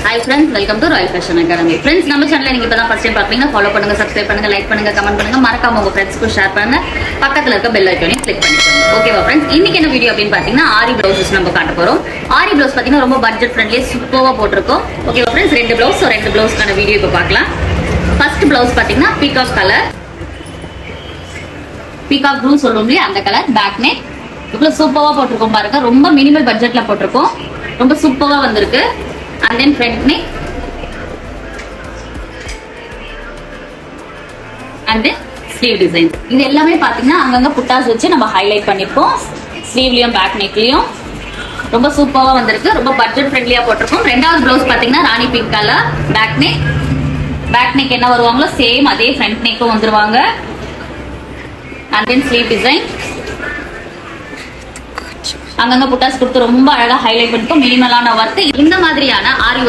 Hi friends, welcome to Royal Fashion Academy. Friends, நம்ம சேனலை நீங்க இப்பதான் ஃபர்ஸ்ட் டைம் பாத்தீங்கன்னா ஃபாலோ பண்ணுங்க, சப்ஸ்கிரைப் பண்ணுங்க, லைக் பண்ணுங்க, கமெண்ட் பண்ணுங்க, மறக்காம உங்க ஃப்ரெண்ட்ஸ்க்கு ஷேர் பண்ணுங்க, பக்கத்துல இருக்க பெல் ஐகானையும் கிளிக் பண்ணிக்கோங்க. ஓகேவா ஃப்ரெண்ட்ஸ்? இன்னைக்கு என்ன வீடியோ அப்படின்னு பாத்தீங்கன்னா ஆரி ப்ளவுசஸ் நம்ம காட்ட போறோம். ஆரி ப்ளவுஸ் பாத்தீங்கன்னா ரொம்ப பட்ஜெட் ஃப்ரெண்ட்லியா சூப்பரா போட்டிருக்கோம். ஓகேவா ஃப்ரெண்ட்ஸ்? ரெண்டு ப்ளவுஸ்க்கான வீடியோ இப்போ பார்க்கலாம். ஃபர்ஸ்ட் ப்ளவுஸ் பாத்தீங்கன்னா பீகாக் கலர், பீகாக் ப்ளூ சொல்லுவோம் இல்லையா அந்த கலர், பேக் நெக் இவ்வளவு சூப்பரா போட்டிருக்கோம் பாருங்க. ரொம்ப மினிமல் பட்ஜெட்ல போட்டிருக்கோம், ரொம்ப சூப்பரா வந்திருக்கு. And then front neck and then sleeve design. இது எல்லாமே பாத்தீங்கன்னா அங்கங்க புட்டாஸ் வச்சு நம்ம ஹைலைட் பண்ணிருக்கோம். ஸ்லீவ்லயும் பேக் நெக்லயும் ரொம்ப சூப்பரா வந்திருக்கு, ரொம்ப பட்ஜெட் ஃப்ரெண்ட்லியா போட்டிருக்கோம். ரெண்டாவது ப்ளவுஸ் பாத்தீங்கன்னா ராணி பிங்க் கலர், பேக் நெக் என்ன வருவாங்களோ சேம் அதே ஃப்ரண்ட் நெக்கும் வந்துருவாங்க. and then sleeve design அங்கங்க புட்டாஸ் கொடுத்து ரொம்ப அழகா ஹைலைட் பண்ணிருக்கோம். மினிமலான ஒர்க். இந்த மாதிரியான ஆரி